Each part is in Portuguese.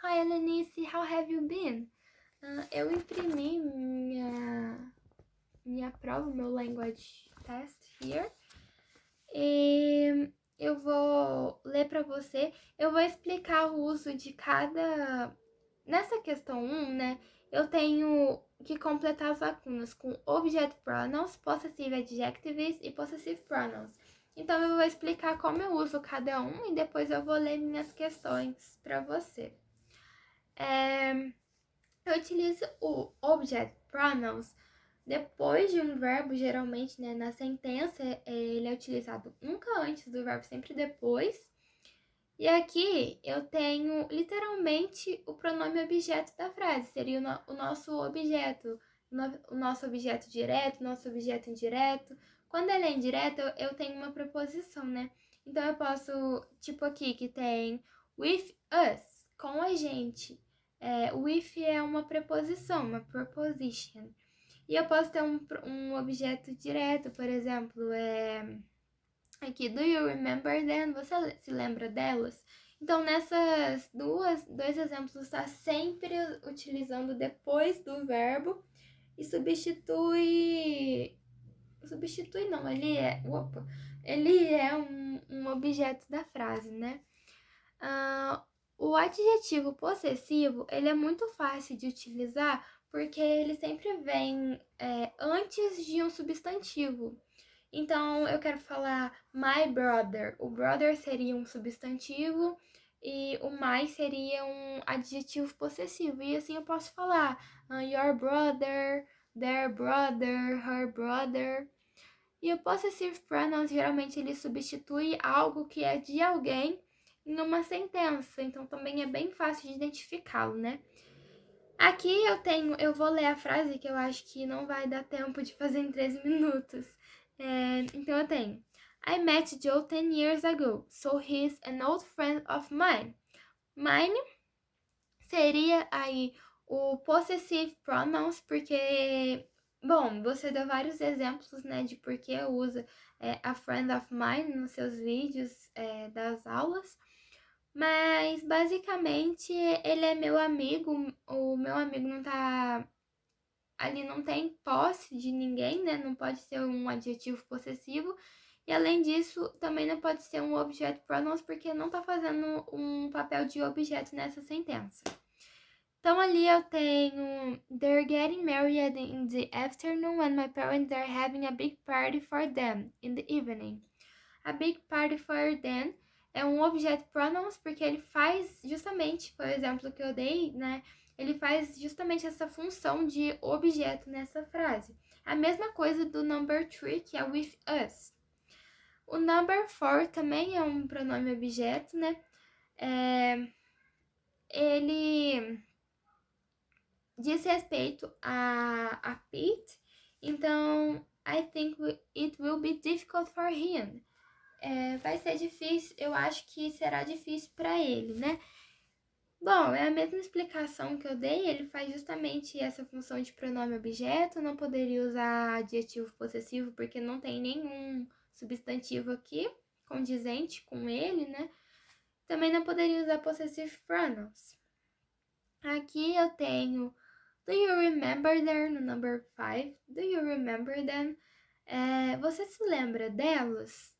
Hi, Elenice, how have you been? Eu imprimi minha prova, meu language test here. E eu vou ler para você. Eu vou explicar o uso de cada... Nessa questão 1, né, eu tenho que completar as lacunas com object pronouns, possessive adjectives e possessive pronouns. Então, eu vou explicar como eu uso cada um e depois eu vou ler minhas questões para você. Eu utilizo o object pronouns depois de um verbo, geralmente, né, na sentença, ele é utilizado nunca antes do verbo, sempre depois. E aqui eu tenho literalmente o pronome objeto da frase, seria o nosso objeto, o nosso objeto direto, o nosso objeto indireto. Quando ele é indireto, eu tenho uma preposição, né? Então eu posso, tipo aqui, que tem with us, com a gente. With é uma preposição, uma preposition. E eu posso ter um objeto direto, por exemplo, aqui, do you remember them? Você se lembra delas? Então, nessas dois exemplos, está sempre utilizando depois do verbo e substitui não, ele é um objeto da frase, né? O adjetivo possessivo, ele é muito fácil de utilizar porque ele sempre vem antes de um substantivo. Então, eu quero falar my brother. O brother seria um substantivo e o my seria um adjetivo possessivo. E assim eu posso falar your brother, their brother, her brother. E o possessive pronouns, geralmente, ele substitui algo que é de alguém em uma sentença. Então, também é bem fácil de identificá-lo, né? Aqui eu vou ler a frase que eu acho que não vai dar tempo de fazer em 13 minutos. Então eu tenho: I met Joe 10 years ago, so he's an old friend of mine. Mine seria aí o possessive pronouns, porque, bom, você deu vários exemplos, né, de por que usa a friend of mine nos seus vídeos das aulas. Mas, basicamente, ele é meu amigo, o meu amigo não tá... Ali não tem posse de ninguém, né? Não pode ser um adjetivo possessivo. E, além disso, também não pode ser um object pronouns, porque não tá fazendo um papel de objeto nessa sentença. Então, ali eu tenho: They're getting married in the afternoon and my parents are having a big party for them in the evening. A big party for them é um object pronouns porque ele faz justamente, por exemplo, que eu dei, né? Ele faz justamente essa função de objeto nessa frase. A mesma coisa do number 3, que é with us. O number 4 também é um pronome objeto, né? Ele diz respeito a Pete, então I think it will be difficult for him. Vai ser difícil, eu acho que será difícil para ele, né? Bom, é a mesma explicação que eu dei, ele faz justamente essa função de pronome objeto, não poderia usar adjetivo possessivo porque não tem nenhum substantivo aqui condizente com ele, né? Também não poderia usar possessive pronouns. Aqui eu tenho do you remember them no number 5? Do you remember them? Você se lembra delas?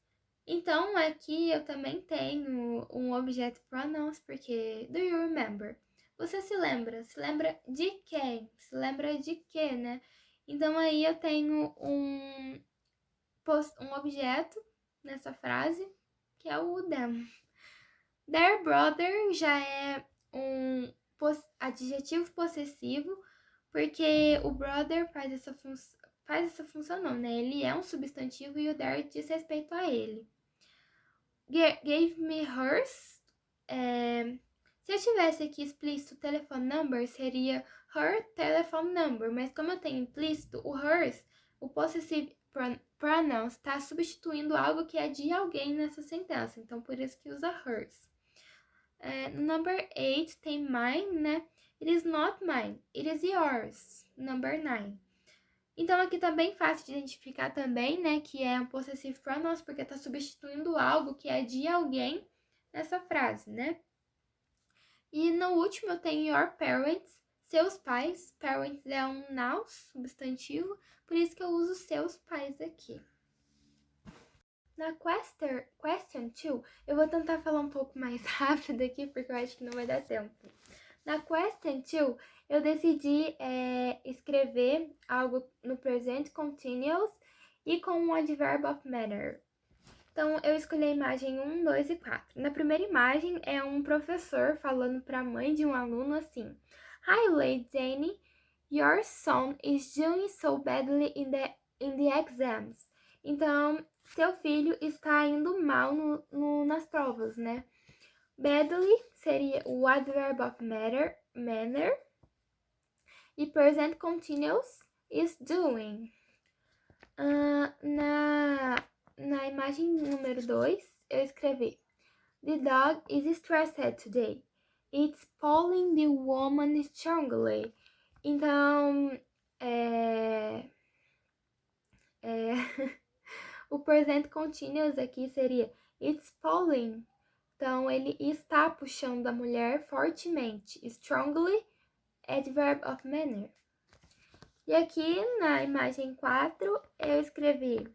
Então, aqui eu também tenho um object pronouns, porque do you remember? Você se lembra? Se lembra de quem? Se lembra de quê, né? Então, aí eu tenho um objeto nessa frase, que é o them. Their brother já é um adjetivo possessivo, porque o brother faz essa função não, né? Ele é um substantivo e o their diz respeito a ele. Gave me hers. Se eu tivesse aqui explícito telephone number, seria her telephone number, mas como eu tenho implícito o hers, o possessive pronoun está substituindo algo que é de alguém nessa sentença, então por isso que usa hers. No number 8 tem mine, né? It is not mine, it is yours. Number 9. Então, aqui tá bem fácil de identificar também, né, que é um possessive pronouns, porque tá substituindo algo que é de alguém nessa frase, né? E no último eu tenho your parents, seus pais. Parents é um noun, substantivo, por isso que eu uso seus pais aqui. Na question 2, eu vou tentar falar um pouco mais rápido aqui, porque eu acho que não vai dar tempo. Na question 2, eu decidi escrever algo no present continuous e com um adverb of manner. Então, eu escolhi a imagem 1, 2 e 4. Na primeira imagem, é um professor falando para a mãe de um aluno assim: Hi, Lady Jane, your son is doing so badly in the exams. Então, seu filho está indo mal nas provas, né? Badly seria o adverb of manner e present continuous is doing. Na imagem número 2, eu escrevi: The dog is stressed today. It's pulling the woman strongly. Então, o present continuous aqui seria It's pulling. Então, ele está puxando a mulher fortemente. Strongly, adverb of manner. E aqui na imagem 4, eu escrevi: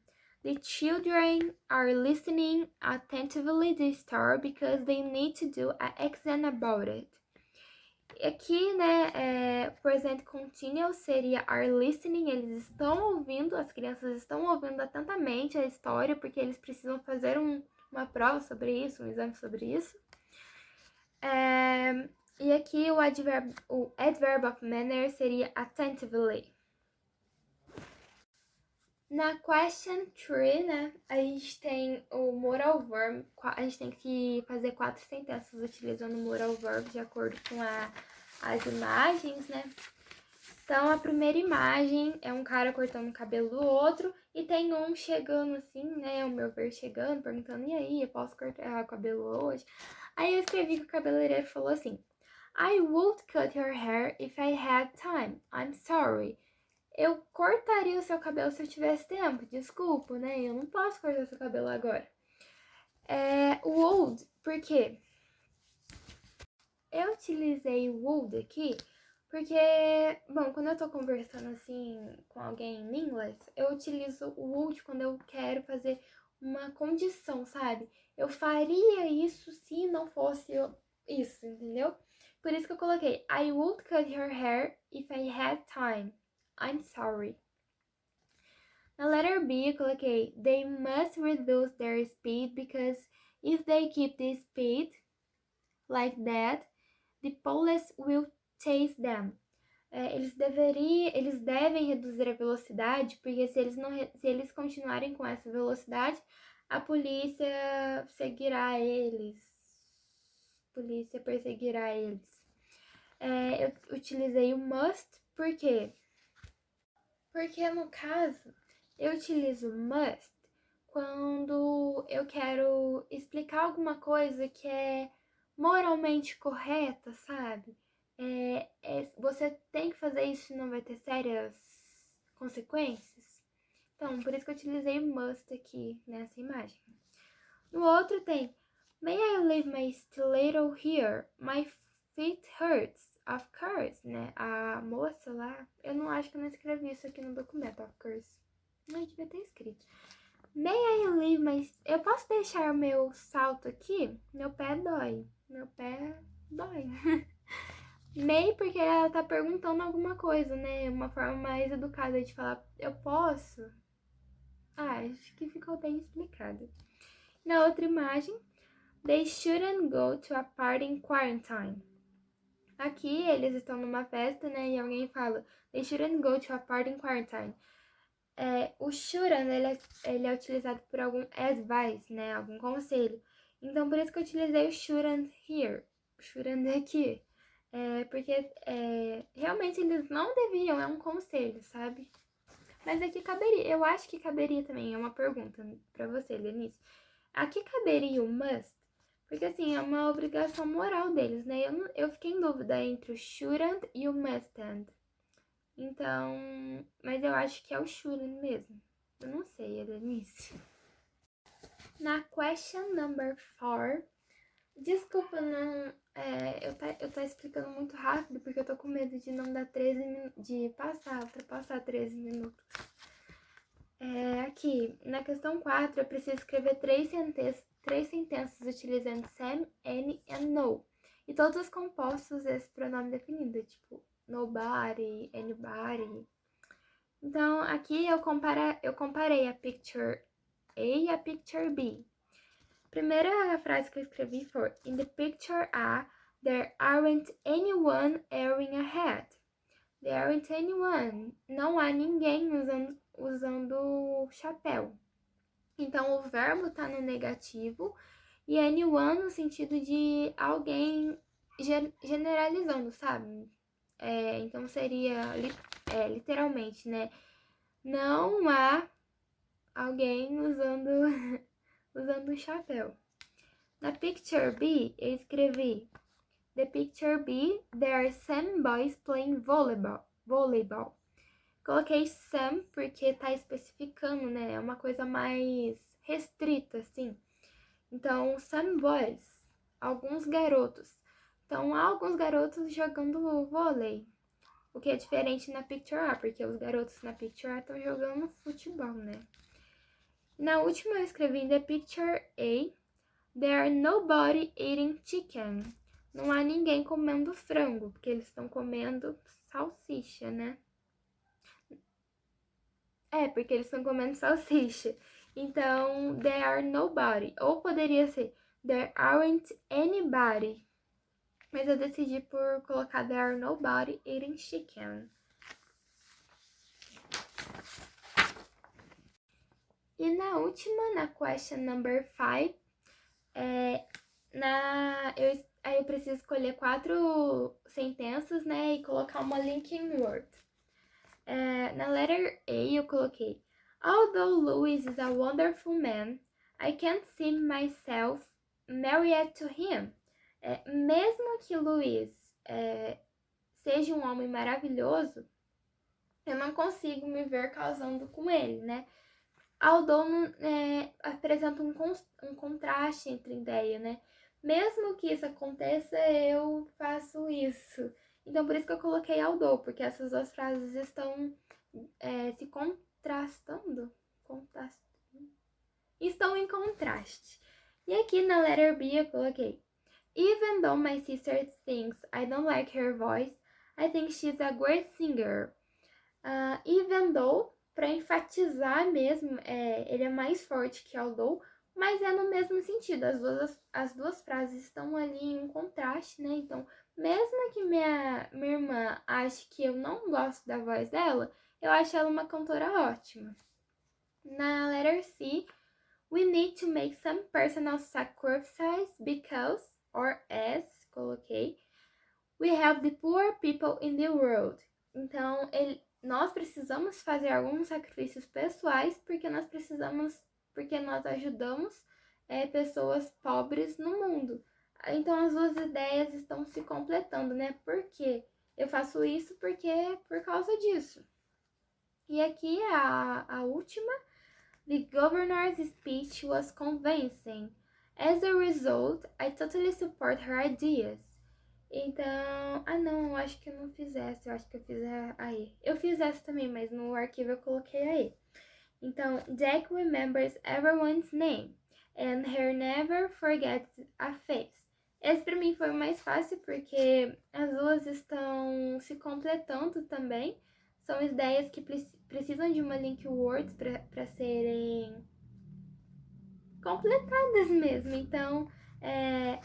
The children are listening attentively to the story because they need to do an exam about it. E aqui, né, present continuous seria are listening, eles estão ouvindo, as crianças estão ouvindo atentamente a história porque eles precisam fazer uma prova sobre isso, um exame sobre isso. E aqui o adverb of manner seria attentively. Na question 3, né, a gente tem o moral verb, a gente tem que fazer 4 sentenças utilizando o moral verb de acordo com as imagens, né. Então, a primeira imagem é um cara cortando o cabelo do outro e tem um chegando assim, né, o meu ver chegando, perguntando: e aí, eu posso cortar o cabelo hoje? Aí eu escrevi que o cabeleireiro falou assim: I would cut your hair if I had time, I'm sorry. Eu cortaria o seu cabelo se eu tivesse tempo, desculpa, né? Eu não posso cortar o seu cabelo agora. Would, por quê? Eu utilizei would aqui porque, bom, quando eu tô conversando assim com alguém em inglês, eu utilizo o would quando eu quero fazer uma condição, sabe? Eu faria isso se não fosse isso, entendeu? Por isso que eu coloquei I would cut your hair if I had time. I'm sorry. Na letter B, eu coloquei They must reduce their speed because if they keep the speed like that, the police will chase them. Eles devem reduzir a velocidade, porque se eles continuarem com essa velocidade, a polícia seguirá eles. A polícia perseguirá eles. Eu utilizei o must, por quê? Porque no caso, eu utilizo must quando eu quero explicar alguma coisa que é moralmente correta, sabe? Você tem que fazer isso e não vai ter sérias consequências. Então, por isso que eu utilizei must aqui nessa imagem. No outro tem May I leave my stiletto here? My feet hurts. Of course, né? A moça lá, eu não acho que eu não escrevi isso aqui no documento, of course. Não, devia ter escrito. May I leave my... Eu posso deixar meu salto aqui? Meu pé dói. Meu pé dói. May, porque ela tá perguntando alguma coisa, né? Uma forma mais educada de falar, eu posso? Acho que ficou bem explicado. Na outra imagem, they shouldn't go to a party in quarantine. Aqui eles estão numa festa, né? E alguém fala, they shouldn't go to a party in quarantine. O shouldn't, ele é utilizado por algum advice, né? Algum conselho. Então, por isso que eu utilizei o shouldn't here. O shouldn't aqui. Porque realmente eles não deviam, é um conselho, sabe? Mas aqui caberia, eu acho que caberia também, é uma pergunta pra você, Lenice. Aqui caberia o must? Porque, assim, é uma obrigação moral deles, né? Eu fiquei em dúvida entre o shouldn't e o mustn't. Então, mas eu acho que é o shouldn't mesmo. Eu não sei, Elenice. Na question number 4, Desculpa, não. Eu tô explicando muito rápido porque eu tô com medo de não dar 13 minutos. De ultrapassar 13 minutos. Aqui, na questão 4, eu preciso escrever três sentenças utilizando Sam, any and no. E todos os compostos desse pronome definido, tipo nobody, anybody. Então, aqui eu comparei a picture A e a picture B. Primeira frase que eu escrevi foi: In the picture A, there aren't anyone wearing a hat. There aren't anyone. Não há ninguém usando chapéu. Então, o verbo tá no negativo e anyone no sentido de alguém generalizando, sabe? Então, seria literalmente, né? Não há alguém usando chapéu. Na picture B, eu escrevi: The picture B, there are some boys playing volleyball. Coloquei some porque tá especificando, né? É uma coisa mais restrita, assim. Então, some boys, alguns garotos. Então, há alguns garotos jogando vôlei. O que é diferente na picture A, porque os garotos na picture A estão jogando futebol, né? Na última eu escrevi in the picture A, there are nobody eating chicken. Não há ninguém comendo frango, porque eles estão comendo salsicha, né? Porque eles estão comendo salsicha. Então, there are nobody. Ou poderia ser there aren't anybody. Mas eu decidi por colocar there are nobody eating chicken. E na última, na question number 5, aí eu preciso escolher 4 sentenças, né? E colocar uma linking word. Na letter A eu coloquei: Although Louis is a wonderful man, I can't see myself married to him. Mesmo que Louis seja um homem maravilhoso, eu não consigo me ver casando com ele, né? Although apresenta um contraste entre ideia, né? Mesmo que isso aconteça, eu faço isso. Então, por isso que eu coloquei although, porque essas duas frases estão se contrastando. Estão em contraste. E aqui na letter B eu coloquei: Even though my sister thinks I don't like her voice, I think she's a great singer. Even though, para enfatizar mesmo, ele é mais forte que although, mas é no mesmo sentido. As duas frases estão ali em um contraste, né? Então, mesmo que minha irmã ache que eu não gosto da voz dela, eu acho ela uma cantora ótima. Na letter C, we need to make some personal sacrifices because, or as, coloquei, we help the poor people in the world. Então, nós precisamos fazer alguns sacrifícios pessoais porque nós ajudamos pessoas pobres no mundo. Então, as duas ideias estão se completando, né? Por quê? Eu faço isso porque é por causa disso. E aqui a última. The governor's speech was convincing. As a result, I totally support her ideas. Então, não, eu acho que eu não fiz essa, eu acho que eu fiz a E. Eu fiz essa também, mas no arquivo eu coloquei a E. Então, Jack remembers everyone's name, and he never forgets a face. Esse pra mim foi o mais fácil, porque as duas estão se completando também. São ideias que precisam de uma link words para serem completadas mesmo. Então,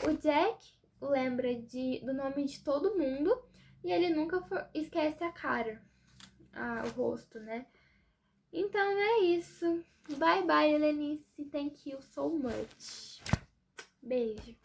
o Jack lembra do nome de todo mundo e ele nunca esquece a cara, o rosto, né? Então é isso. Bye bye, Helenice. Thank you so much. Beijo.